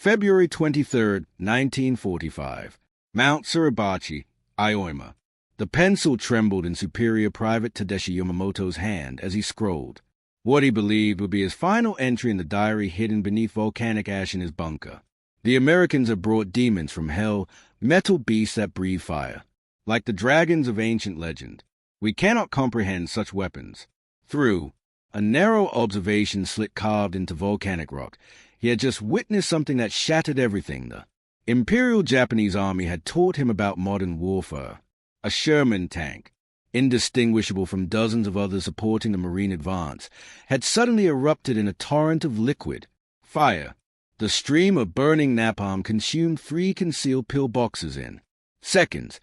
February 23, 1945. Mount Suribachi, Iwo Jima. The pencil trembled in Superior Private Tadashi Yamamoto's hand as he scrolled what he believed would be his final entry in the diary hidden beneath volcanic ash in his bunker. The Americans have brought demons from hell, metal beasts that breathe fire. Like the dragons of ancient legend, we cannot comprehend such weapons. Through a narrow observation slit carved into volcanic rock, he had just witnessed something that shattered everything the Imperial Japanese Army had taught him about modern warfare. A Sherman tank, indistinguishable from dozens of others supporting the Marine advance, had suddenly erupted in a torrent of liquid fire. The stream of burning napalm consumed 3 concealed pillboxes in seconds,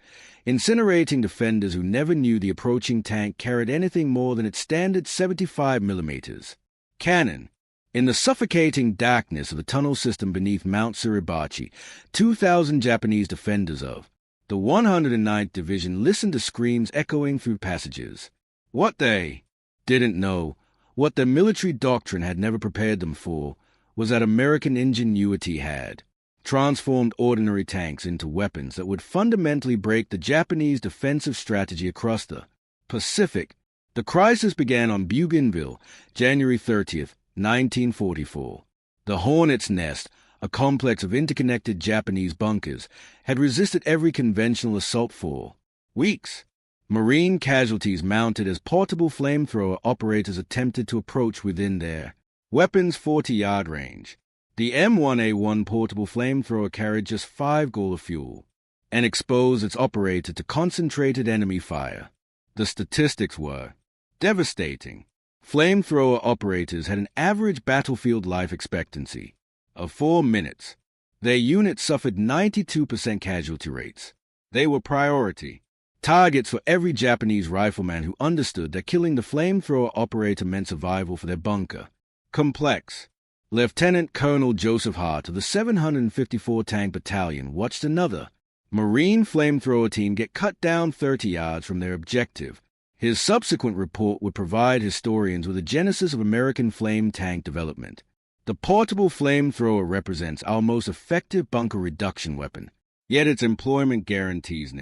incinerating defenders who never knew the approaching tank carried anything more than its standard 75mm cannon. In the suffocating darkness of the tunnel system beneath Mount Suribachi, 2,000 Japanese defenders of the 109th Division listened to screams echoing through passages. What they didn't know, what their military doctrine had never prepared them for, was that American ingenuity had transformed ordinary tanks into weapons that would fundamentally break the Japanese defensive strategy across the Pacific. The crisis began on Bougainville, January 30th, 1944. The Hornet's Nest, a complex of interconnected Japanese bunkers, had resisted every conventional assault for weeks. Marine casualties mounted as portable flamethrower operators attempted to approach within their weapons' 40-yard range. The M1A1 portable flamethrower carried just 5 gall of fuel and exposed its operator to concentrated enemy fire. The statistics were devastating. Flamethrower operators had an average battlefield life expectancy of 4 minutes. Their units suffered 92% casualty rates. They were priority targets for every Japanese rifleman who understood that killing the flamethrower operator meant survival for their bunker. Complex. Lieutenant Colonel Joseph Hart of the 754 Tank Battalion watched another Marine flamethrower team get cut down 30 yards from their objective. His subsequent report would provide historians with a genesis of American flame tank development. The portable flamethrower represents our most effective bunker reduction weapon, yet its employment guarantees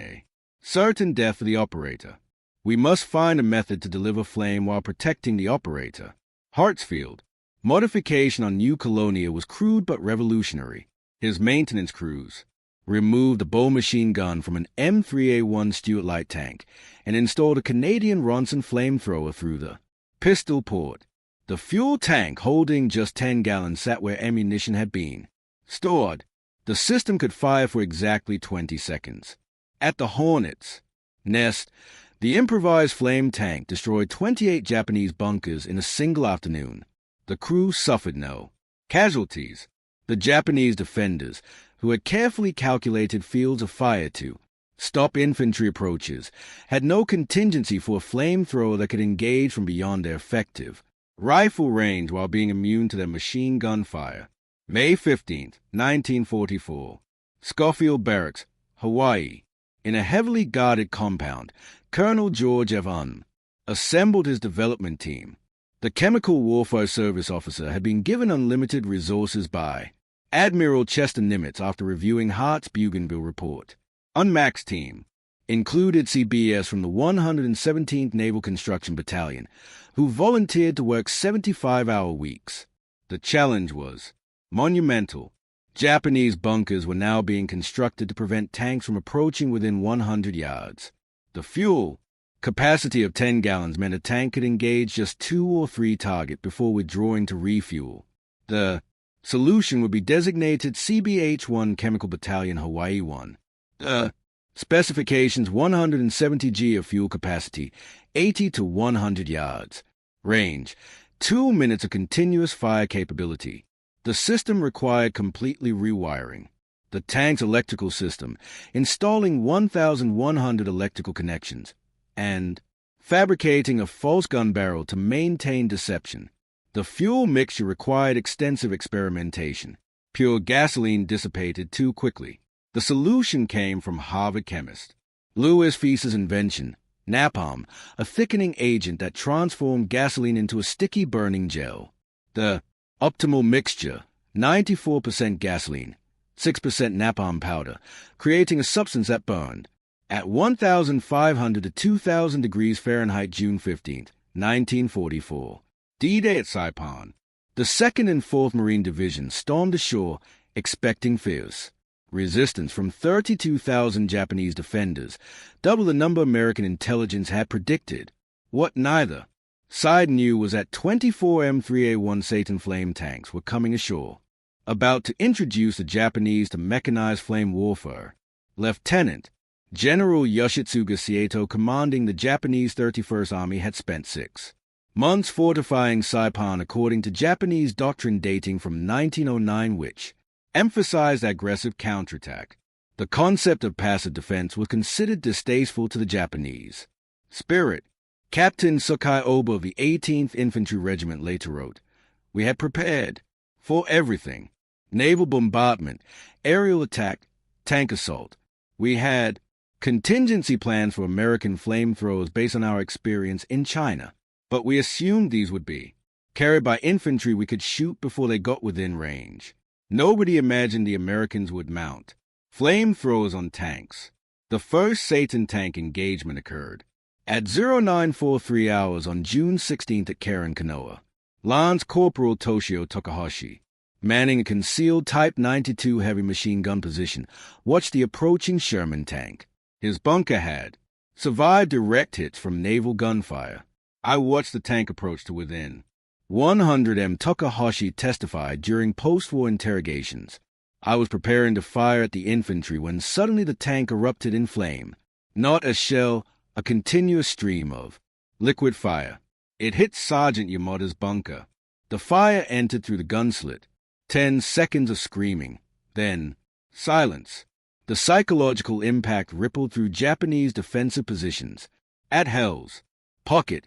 certain death for the operator. We must find a method to deliver flame while protecting the operator. Hartsfield. Modification on New Colonia was crude but revolutionary. His maintenance crews removed a bow machine gun from an M3A1 Stuart light tank and installed a Canadian Ronson flamethrower through the pistol port. The fuel tank holding just 10 gallons sat where ammunition had been stored. The system could fire for exactly 20 seconds. At the Hornet's Nest, the improvised flame tank destroyed 28 Japanese bunkers in a single afternoon. The crew suffered no casualties. The Japanese defenders, who had carefully calculated fields of fire to stop infantry approaches, had no contingency for a flamethrower that could engage from beyond their effective rifle range while being immune to their machine gun fire. May 15, 1944. Schofield Barracks, Hawaii. In a heavily guarded compound, Colonel George Evans assembled his development team. The Chemical Warfare Service officer had been given unlimited resources by Admiral Chester Nimitz after reviewing Hart's Bougainville report. Unmaxed team included CBS from the 117th Naval Construction Battalion, who volunteered to work 75-hour weeks. The challenge was monumental. Japanese bunkers were now being constructed to prevent tanks from approaching within 100 yards. The fuel capacity of 10 gallons meant a tank could engage just 2 or 3 targets before withdrawing to refuel. The solution would be designated CBH-1 Chemical Battalion Hawaii 1. The specifications 170 G of fuel capacity, 80 to 100 yards. Range, 2 minutes of continuous fire capability. The system required completely rewiring the tank's electrical system, installing 1,100 electrical connections, and fabricating a false gun barrel to maintain deception. The fuel mixture required extensive experimentation. Pure gasoline dissipated too quickly. The solution came from Harvard chemist Louis Feaster's invention, napalm, a thickening agent that transformed gasoline into a sticky burning gel. The optimal mixture, 94% gasoline, 6% napalm powder, creating a substance that burned. At 1,500 to 2,000 degrees Fahrenheit, June 15, 1944. D-Day at Saipan. The 2nd and 4th Marine Divisions stormed ashore, expecting fierce resistance from 32,000 Japanese defenders, double the number American intelligence had predicted. What neither side knew was that 24 M3A1 Satan flame tanks were coming ashore, about to introduce the Japanese to mechanized flame warfare. Lieutenant General Yoshitsugu Saito, commanding the Japanese 31st Army, had spent 6 months fortifying Saipan according to Japanese doctrine dating from 1909, which emphasized aggressive counterattack. The concept of passive defense was considered distasteful to the Japanese spirit. Captain Sukai Oba of the 18th Infantry Regiment later wrote, "We had prepared for everything: naval bombardment, aerial attack, tank assault. We had contingency plans for American flamethrowers based on our experience in China, but we assumed these would be carried by infantry we could shoot before they got within range. Nobody imagined the Americans would mount flamethrowers on tanks." The first Satan tank engagement occurred at 0943 hours on June 16th at Okinawa. Lance Corporal Toshio Takahashi, manning a concealed Type 92 heavy machine gun position, watched the approaching Sherman tank. His bunker had survived direct hits from naval gunfire. I watched the tank approach to within 100 m. Takahashi testified during post-war interrogations. "I was preparing to fire at the infantry when suddenly the tank erupted in flame. Not a shell, a continuous stream of liquid fire. It hit Sergeant Yamada's bunker. The fire entered through the gun slit. 10 seconds of screaming. Then silence. The psychological impact rippled through Japanese defensive positions. At Hell's Pocket,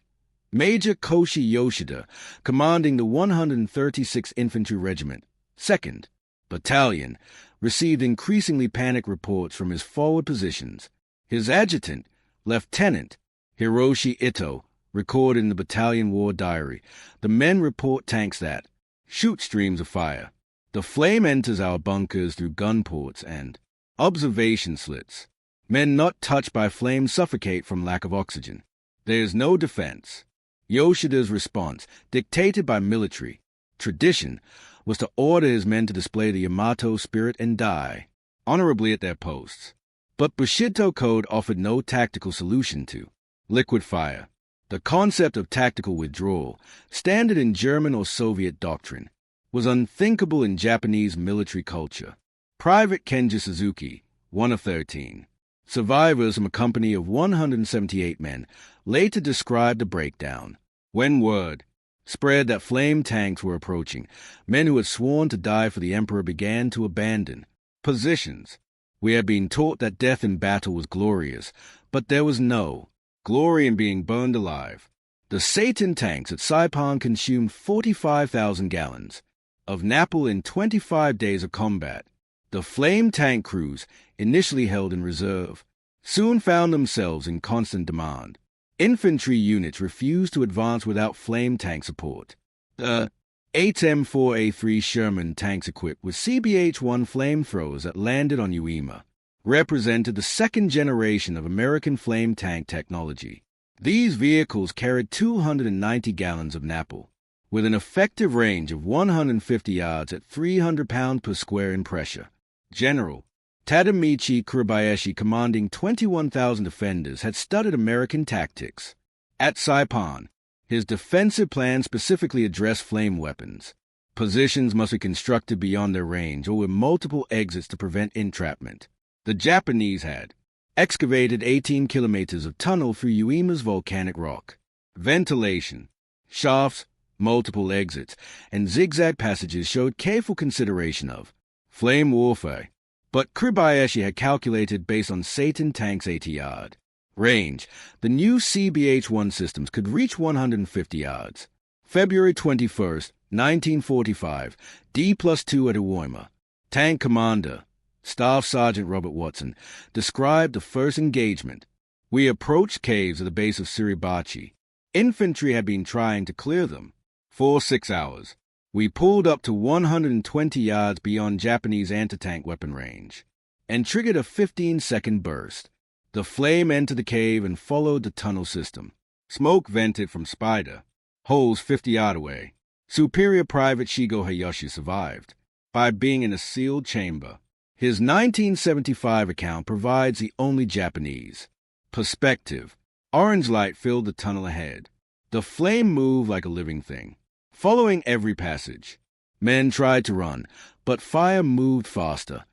Major Koshi Yoshida, commanding the 136th Infantry Regiment, 2nd Battalion, received increasingly panicked reports from his forward positions. His adjutant, Lieutenant Hiroshi Ito, recorded in the battalion war diary, "The men report tanks that shoot streams of fire. The flame enters our bunkers through gun ports and observation slits. Men not touched by flame suffocate from lack of oxygen. There is no defense." Yoshida's response, dictated by military tradition, was to order his men to display the Yamato spirit and die honorably at their posts. But Bushido Code offered no tactical solution to liquid fire. The concept of tactical withdrawal, standard in German or Soviet doctrine, was unthinkable in Japanese military culture. Private Kenji Suzuki, one of 13 survivors from a company of 178 men, later described the breakdown. When word spread that flame tanks were approaching, men who had sworn to die for the emperor began to abandon positions. "We had been taught that death in battle was glorious, but there was no glory in being burned alive." The Satan tanks at Saipan consumed 45,000 gallons of napalm in 25 days of combat. The flame tank crews, initially held in reserve, soon found themselves in constant demand. Infantry units refused to advance without flame tank support. The 8 M4A3 Sherman tanks equipped with CBH-1 flamethrowers that landed on Iwo Jima represented the second generation of American flame tank technology. These vehicles carried 290 gallons of napalm, with an effective range of 150 yards at 300 pounds per square in pressure. General Tadamichi Kuribayashi, commanding 21,000 defenders, had studied American tactics. At Saipan, his defensive plan specifically addressed flame weapons. Positions must be constructed beyond their range or with multiple exits to prevent entrapment. The Japanese had excavated 18 kilometers of tunnel through Iwo Jima's volcanic rock. Ventilation, shafts, multiple exits, and zigzag passages showed careful consideration of flame warfare. But Kuribayashi had calculated based on Satan tanks' 80-yard range. The new CBH-1 systems could reach 150 yards. February 21st, 1945, D+2 at Iwo Jima. Tank Commander, Staff Sergeant Robert Watson, described the first engagement. "We approached caves at the base of Suribachi. Infantry had been trying to clear them for 6 hours. We pulled up to 120 yards beyond Japanese anti-tank weapon range and triggered a 15-second burst. The flame entered the cave and followed the tunnel system. Smoke vented from Spider, holes 50 yards away. Superior Private Shigo Hayashi survived by being in a sealed chamber. His 1975 account provides the only Japanese perspective. Orange light filled the tunnel ahead. The flame moved like a living thing, following every passage. Men tried to run, but fire moved faster.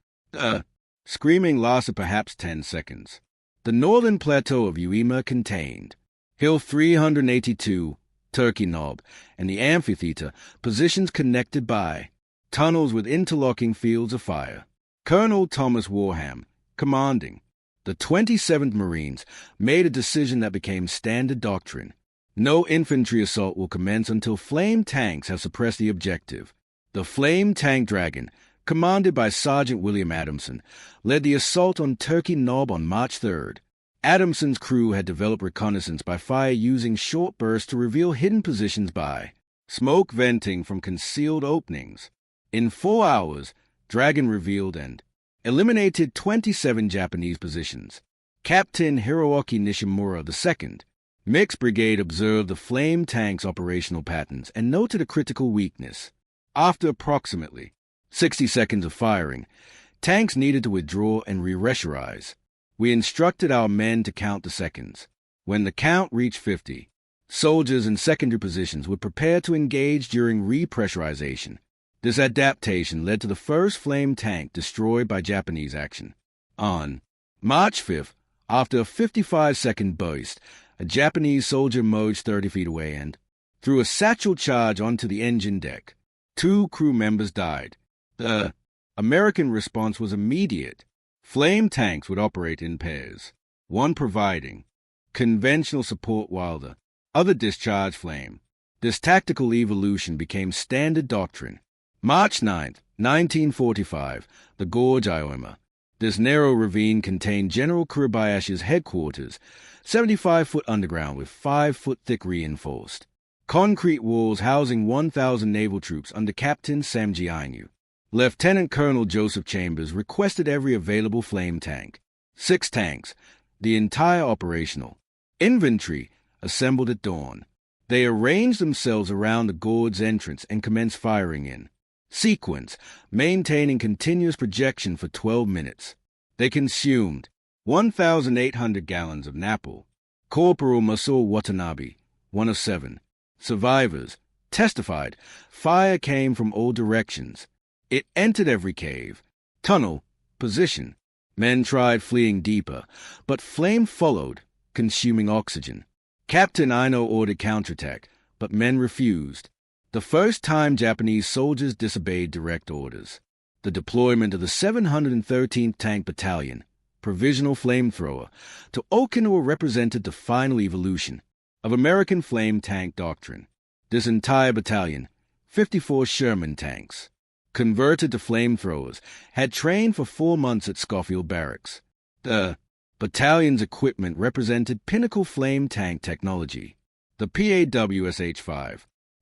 Screaming lasted perhaps 10 seconds. The northern plateau of Iwo Jima contained Hill 382, Turkey Knob, and the amphitheater, positions connected by tunnels with interlocking fields of fire. Colonel Thomas Warham, commanding the 27th Marines, made a decision that became standard doctrine. No infantry assault will commence until flame tanks have suppressed the objective. The Flame Tank Dragon, commanded by Sergeant William Adamson, led the assault on Turkey Knob on March 3rd. Adamson's crew had developed reconnaissance by fire using short bursts to reveal hidden positions by smoke venting from concealed openings. In 4 hours, Dragon revealed and eliminated 27 Japanese positions. Captain Hiroaki Nishimura II, Mixed Brigade, observed the flame tank's operational patterns and noted a critical weakness. After approximately 60 seconds of firing, tanks needed to withdraw and re-pressurize. We instructed our men to count the seconds. When the count reached 50, soldiers in secondary positions would prepare to engage during re-pressurization. This adaptation led to the first flame tank destroyed by Japanese action. On March 5th, after a 55-second burst, a Japanese soldier emerged 30 feet away and threw a satchel charge onto the engine deck. 2 crew members died. The American response was immediate. Flame tanks would operate in pairs, one providing conventional support while the other discharged flame. This tactical evolution became standard doctrine. March 9, 1945, the Gorge, Iwo Jima. This narrow ravine contained General Kuribayashi's headquarters, 75-foot underground with 5-foot thick reinforced concrete walls housing 1,000 naval troops under Captain Samji Ainu. Lieutenant Colonel Joseph Chambers requested every available flame tank. 6 tanks, the entire operational infantry, assembled at dawn. They arranged themselves around the gorge's entrance and commenced firing in sequence, maintaining continuous projection for 12 minutes. They consumed 1,800 gallons of napalm. Corporal Masao Watanabe, one of 7 survivors, testified fire came from all directions. It entered every cave, tunnel, position. Men tried fleeing deeper, but flame followed, consuming oxygen. Captain Aino ordered counterattack, but men refused. The first time Japanese soldiers disobeyed direct orders. The deployment of the 713th Tank Battalion, Provisional Flamethrower, to Okinawa represented the final evolution of American flame tank doctrine. This entire battalion, 54 Sherman tanks, converted to flamethrowers, had trained for 4 months at Schofield Barracks. The battalion's equipment represented pinnacle flame tank technology. The PAWSH-5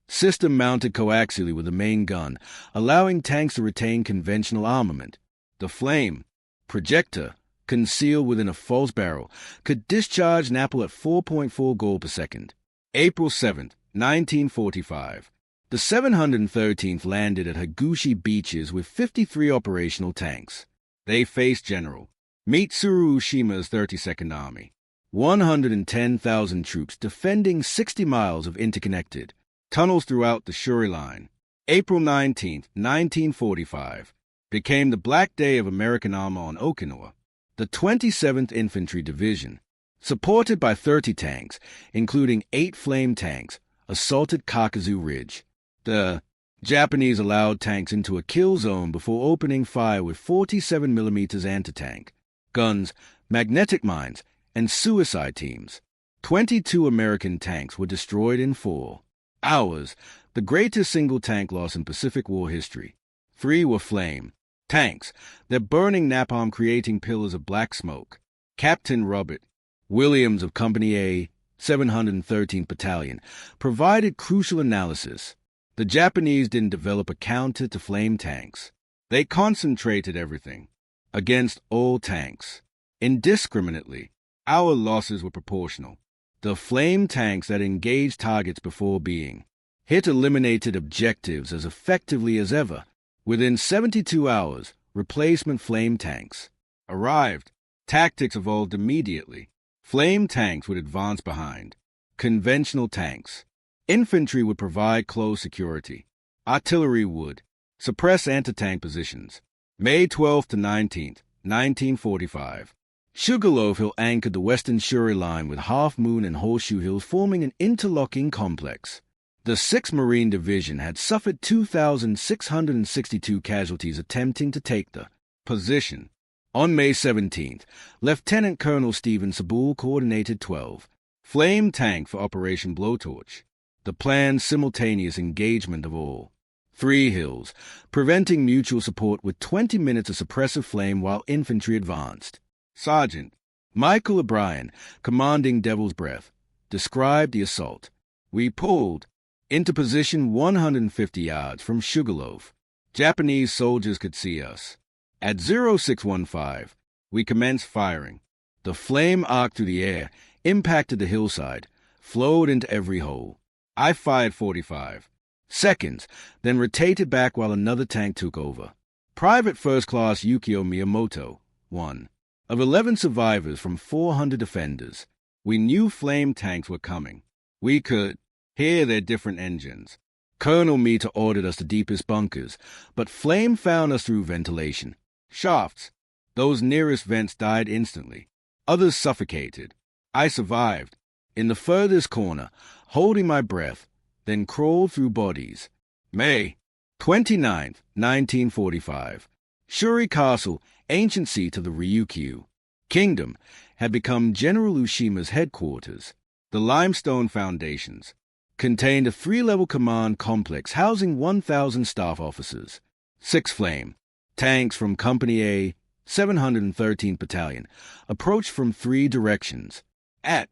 system mounted coaxially with a main gun, allowing tanks to retain conventional armament. The flame projector, concealed within a false barrel, could discharge napalm at 4.4 goal per second. April 7, 1945. The 713th landed at Higuchi Beaches with 53 operational tanks. They faced General Mitsuru Ushima's 32nd Army, 110,000 troops defending 60 miles of interconnected tunnels throughout the Shuri Line. April 19, 1945, became the Black Day of American armor on Okinawa. The 27th Infantry Division, supported by 30 tanks, including 8 flame tanks, assaulted Kakuzu Ridge. The Japanese allowed tanks into a kill zone before opening fire with 47mm anti-tank guns, magnetic mines, and suicide teams. 22 American tanks were destroyed in 4 hours, the greatest single tank loss in Pacific War history. 3 were flame tanks, their burning napalm creating pillars of black smoke. Captain Robert Williams of Company A, 713th Battalion, provided crucial analysis. The Japanese didn't develop a counter to flame tanks. They concentrated everything against all tanks. Indiscriminately, our losses were proportional. The flame tanks that engaged targets before being hit eliminated objectives as effectively as ever. Within 72 hours, replacement flame tanks arrived. Tactics evolved immediately. Flame tanks would advance behind conventional tanks. Infantry would provide close security. Artillery would suppress anti-tank positions. May 12th to 19th, 1945. Sugarloaf Hill anchored the Western Shuri Line with Half Moon and Horseshoe Hills forming an interlocking complex. The 6th Marine Division had suffered 2,662 casualties attempting to take the position. On May 17th, Lieutenant Colonel Stephen Sabul coordinated 12 flame tank for Operation Blowtorch, the planned simultaneous engagement of all 3 hills, preventing mutual support with 20 minutes of suppressive flame while infantry advanced. Sergeant Michael O'Brien, commanding Devil's Breath, described the assault. We pulled into position 150 yards from Sugarloaf. Japanese soldiers could see us. At 0615, we commenced firing. The flame arced through the air, impacted the hillside, flowed into every hole. I fired 45 seconds, then rotated back while another tank took over. Private First Class Yukio Miyamoto, 1 of 11 survivors from 400 defenders. We knew flame tanks were coming. We could hear their different engines. Colonel Mita ordered us to deepest bunkers, but flame found us through ventilation shafts. Those nearest vents died instantly. Others suffocated. I survived, in the furthest corner, holding my breath, then crawled through bodies. May 29th, 1945. Shuri Castle, ancient seat of the Ryukyu Kingdom, had become General Ushima's headquarters. The limestone foundations contained a 3-level command complex housing 1,000 staff officers. 6 flame tanks from Company A, 713th Battalion, approached from 3 directions. At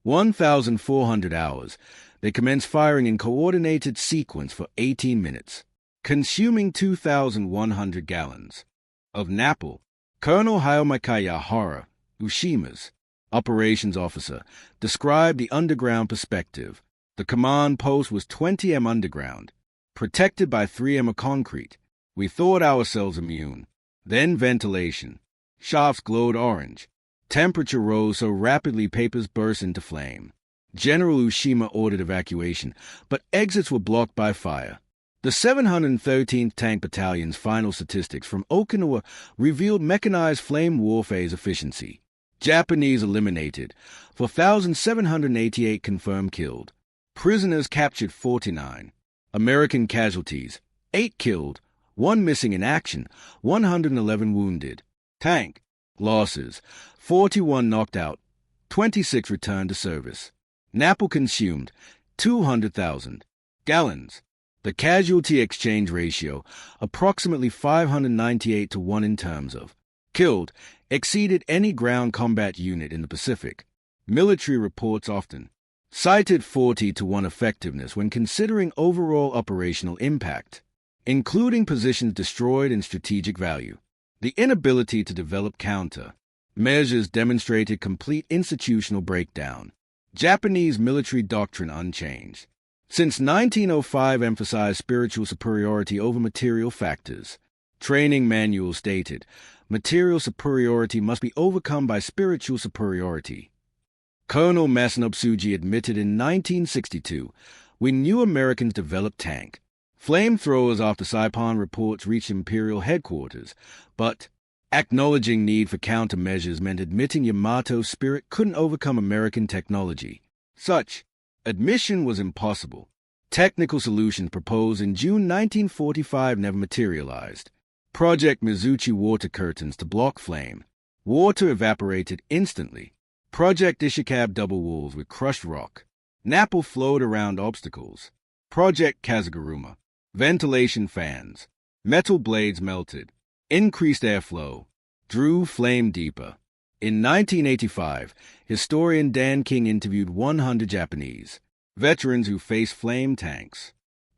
1,400 hours, they commenced firing in coordinated sequence for 18 minutes, consuming 2,100 gallons of napalm. Colonel Hayamakaya Hara, Ushima's operations officer, described the underground perspective. The command post was 20 m underground, protected by 3 m of concrete. We thought ourselves immune. Then ventilation. Shafts glowed orange. Temperature rose so rapidly papers burst into flame. General Ushima ordered evacuation, but exits were blocked by fire. The 713th Tank Battalion's final statistics from Okinawa revealed mechanized flame warfare's efficiency. Japanese eliminated 4,788 confirmed killed. Prisoners captured 49. American casualties 8 killed, 1 missing in action, 111 wounded. Tank losses 41 knocked out, 26 returned to service. Napalm consumed 200,000 gallons. The casualty exchange ratio, approximately 598 to 1 in terms of killed, exceeded any ground combat unit in the Pacific. Military reports often cited 40 to 1 effectiveness when considering overall operational impact, including positions destroyed and strategic value. The inability to develop counter measures demonstrated complete institutional breakdown. Japanese military doctrine unchanged. Since 1905 emphasized spiritual superiority over material factors. Training manual stated, material superiority must be overcome by spiritual superiority. Colonel Masanobu Tsuji admitted in 1962, we knew Americans developed tank. Flamethrowers after Saipan reports reached Imperial headquarters, but acknowledging need for countermeasures meant admitting Yamato's spirit couldn't overcome American technology. Such admission was impossible. Technical solutions proposed in June 1945 never materialized. Project Mizuchi water curtains to block flame. Water evaporated instantly. Project Ishikawa double walls with crushed rock. Napalm flowed around obstacles. Project Kazuguruma. Ventilation fans. Metal blades melted. Increased airflow. Drew flame deeper. In 1985, historian Dan King interviewed 100 Japanese veterans who faced flame tanks.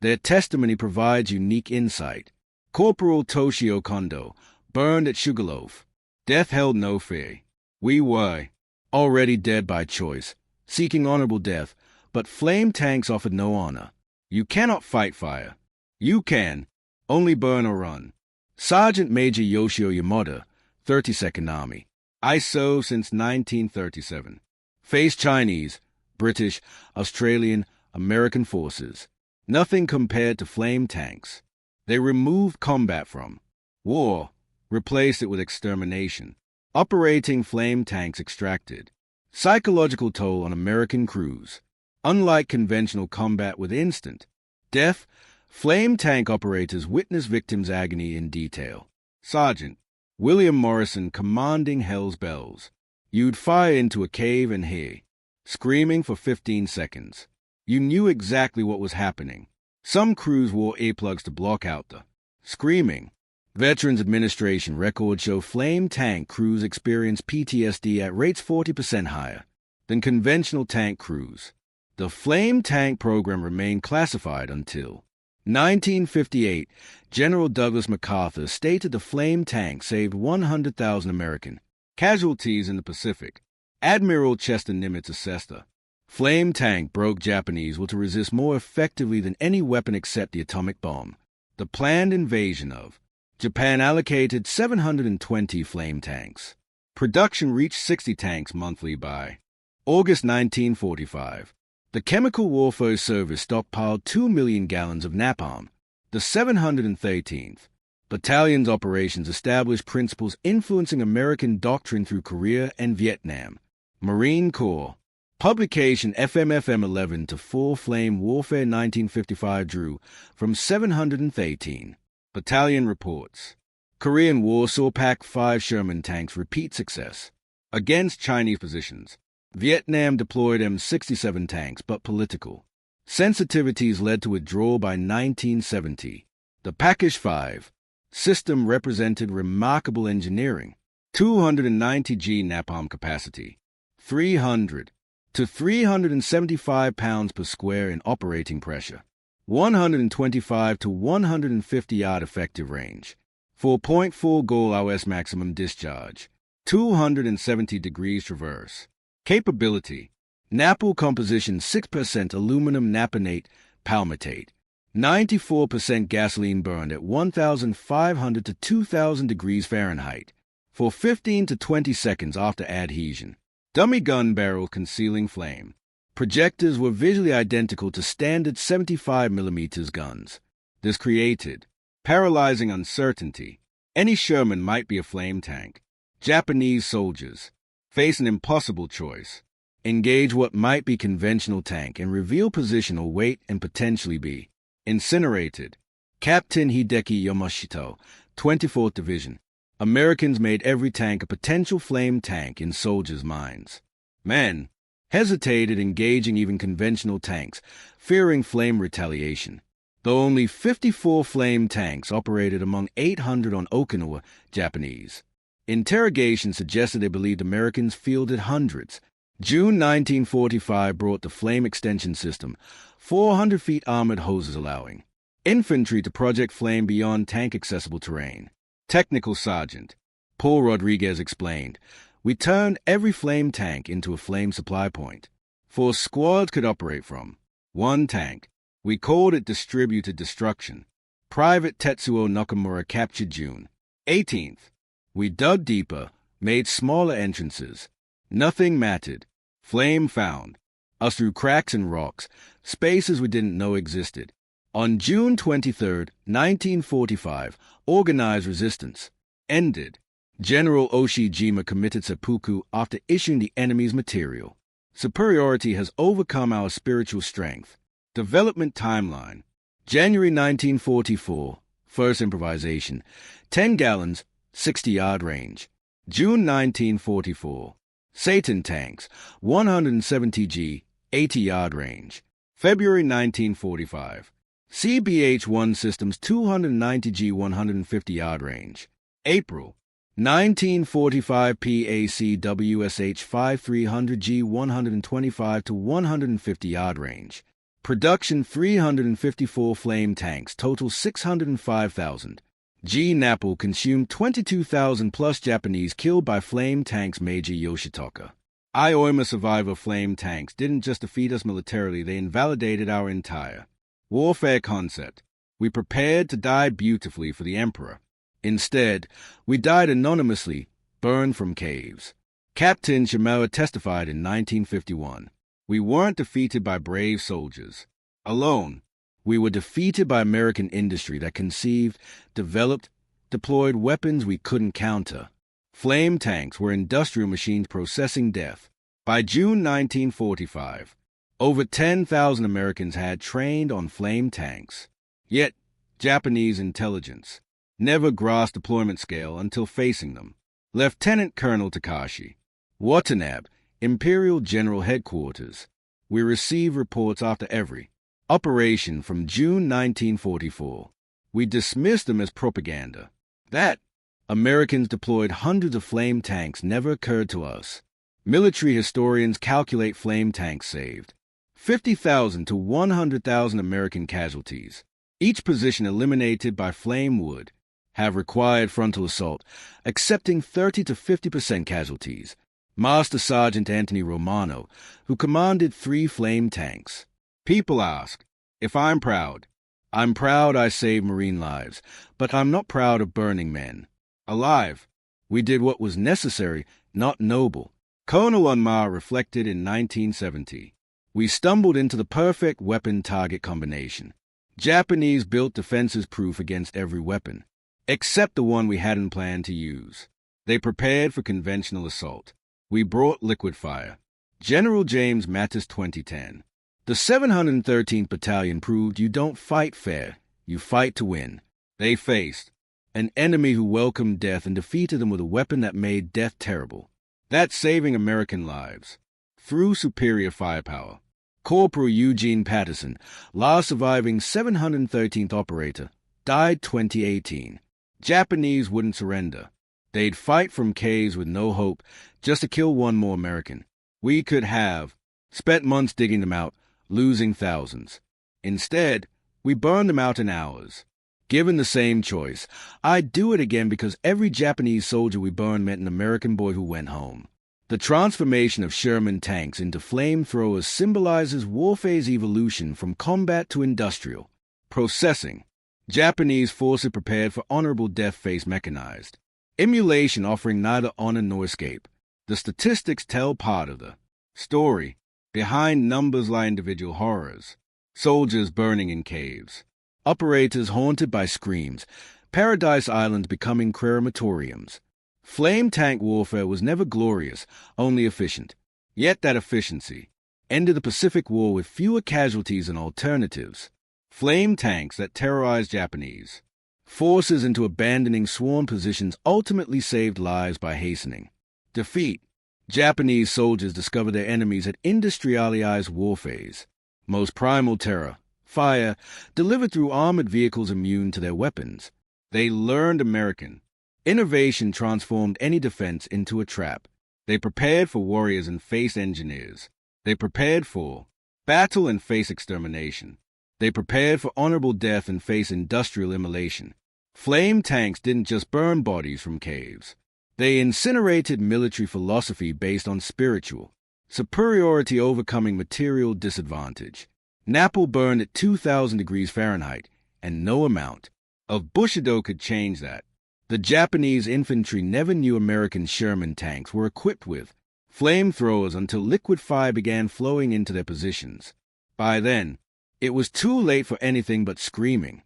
Their testimony provides unique insight. Corporal Toshio Kondo, burned at Sugarloaf. Death held no fear. We were already dead by choice, seeking honorable death, but flame tanks offered no honor. You cannot fight fire. You can only burn or run. Sergeant Major Yoshio Yamada, 32nd Army. ISO since 1937. Faced Chinese, British, Australian, American forces. Nothing compared to flame tanks. They removed combat from war, replaced it with extermination. Operating flame tanks extracted. Psychological toll on American crews. Unlike conventional combat with instant death, flame tank operators witness victims' agony in detail. Sergeant William Morrison commanding Hell's Bells. You'd fire into a cave and hear screaming for 15 seconds. You knew exactly what was happening. Some crews wore earplugs to block out the screaming. Veterans Administration records show flame tank crews experience PTSD at rates 40% higher than conventional tank crews. The flame tank program remained classified until 1958. General Douglas MacArthur stated the flame tank saved 100,000 American casualties in the Pacific. Admiral Chester Nimitz assessed the flame tank broke Japanese will to resist more effectively than any weapon except the atomic bomb. The planned invasion of Japan allocated 720 flame tanks. Production reached 60 tanks monthly by August 1945. The Chemical Warfare Service stockpiled 2 million gallons of napalm. The 713th Battalion's operations established principles influencing American doctrine through Korea and Vietnam. Marine Corps. Publication FMFM 11 to Full Flame Warfare 1955 drew from 713. Battalion reports. Korean Warsaw PAC-5 Sherman tanks repeat success against Chinese positions. Vietnam deployed M67 tanks, but political sensitivities led to withdrawal by 1970. The Package-5 system represented remarkable engineering. 290 G napalm capacity. 300 to 375 pounds per square in operating pressure. 125 to 150 yard effective range. 4.4 goal hours maximum discharge. 270 degrees traverse. Capability. Napalm composition 6% aluminum naponate palmitate. 94% gasoline burned at 1,500 to 2,000 degrees Fahrenheit for 15 to 20 seconds after adhesion. Dummy gun barrel concealing flame. Projectors were visually identical to standard 75mm guns. This created paralyzing uncertainty. Any Sherman might be a flame tank. Japanese soldiers face an impossible choice. Engage what might be conventional tank and reveal position or weight and potentially be incinerated. Captain Hideki Yamashita, 24th Division. Americans made every tank a potential flame tank in soldiers' minds. Men hesitated engaging even conventional tanks, fearing flame retaliation. Though only 54 flame tanks operated among 800 on Okinawa, Japanese interrogation suggested they believed Americans fielded hundreds. June 1945 brought the flame extension system, 400 feet armored hoses allowing infantry to project flame beyond tank-accessible terrain. Technical Sergeant Paul Rodriguez explained, "We turned every flame tank into a flame supply point. 4 squads could operate from one tank. We called it distributed destruction." Private Tetsuo Nakamura captured June 18th. We dug deeper, made smaller entrances. Nothing mattered. Flame found us through cracks and rocks, spaces we didn't know existed. On June 23, 1945, organized resistance ended. General Oshijima committed seppuku after issuing the enemy's material. Superiority has overcome our spiritual strength. Development timeline. January 1944, first improvisation, 10 gallons, 60-yard range. June 1944, Satan tanks, 170 G, 80-yard range. February 1945, CBH-1 systems, 290 G, 150-yard range. April 1945, PAC WSH 5300 G, 125 to 150-yard range. Production 354 flame tanks, total 605,000. Napalm consumed 22,000 plus Japanese killed by flame tanks. Major Yoshitoka. Iwo Jima survivor flame tanks didn't just defeat us militarily, they invalidated our entire warfare concept. We prepared to die beautifully for the emperor. Instead, we died anonymously, burned from caves. Captain Shimura testified in 1951. We weren't defeated by brave soldiers alone. We were defeated by American industry that conceived, developed, deployed weapons we couldn't counter. Flame tanks were industrial machines processing death. By June 1945, over 10,000 Americans had trained on flame tanks. Yet, Japanese intelligence never grasped deployment scale until facing them. Lieutenant Colonel Takashi Watanabe, Imperial General Headquarters. We received reports after every operation from June 1944. We dismissed them as propaganda. That Americans deployed hundreds of flame tanks never occurred to us. Military historians calculate flame tanks saved 50,000 to 100,000 American casualties. Each position eliminated by flame would have required frontal assault, accepting 30 to 50% casualties. Master Sergeant Anthony Romano, who commanded 3 flame tanks. People ask if I'm proud. I'm proud I saved Marine lives, but I'm not proud of burning men alive. We did what was necessary, not noble. Colonel Unmar reflected in 1970. We stumbled into the perfect weapon-target combination. Japanese-built defenses proof against every weapon, except the one we hadn't planned to use. They prepared for conventional assault. We brought liquid fire. General James Mattis, 2010. The 713th Battalion proved you don't fight fair, you fight to win. They faced an enemy who welcomed death and defeated them with a weapon that made death terrible. That's saving American lives. Through superior firepower. Corporal Eugene Patterson, last surviving 713th operator, died 2018. Japanese wouldn't surrender. They'd fight from caves with no hope just to kill one more American. We could have spent months digging them out, losing thousands. Instead, we burned them out in hours. Given the same choice, I'd do it again because every Japanese soldier we burned meant an American boy who went home. The transformation of Sherman tanks into flamethrowers symbolizes warfare's evolution from combat to industrial processing. Japanese forces prepared for honorable death face mechanized. Emulation offering neither honor nor escape. The statistics tell part of the story. Behind numbers lie individual horrors. Soldiers burning in caves. Operators haunted by screams. Paradise Islands becoming crematoriums. Flame tank warfare was never glorious, only efficient. Yet that efficiency ended the Pacific War with fewer casualties and alternatives. Flame tanks that terrorized Japanese forces into abandoning sworn positions ultimately saved lives by hastening defeat. Japanese soldiers discovered their enemies at industrialized warfares. Most primal terror, fire, delivered through armored vehicles immune to their weapons. They learned American innovation transformed any defense into a trap. They prepared for warriors and faced engineers. They prepared for battle and face extermination. They prepared for honorable death and face industrial immolation. Flame tanks didn't just burn bodies from caves. They incinerated military philosophy based on spiritual superiority overcoming material disadvantage. Napalm burned at 2,000 degrees Fahrenheit, and no amount of Bushido could change that. The Japanese infantry never knew American Sherman tanks were equipped with flamethrowers until liquid fire began flowing into their positions. By then, it was too late for anything but screaming.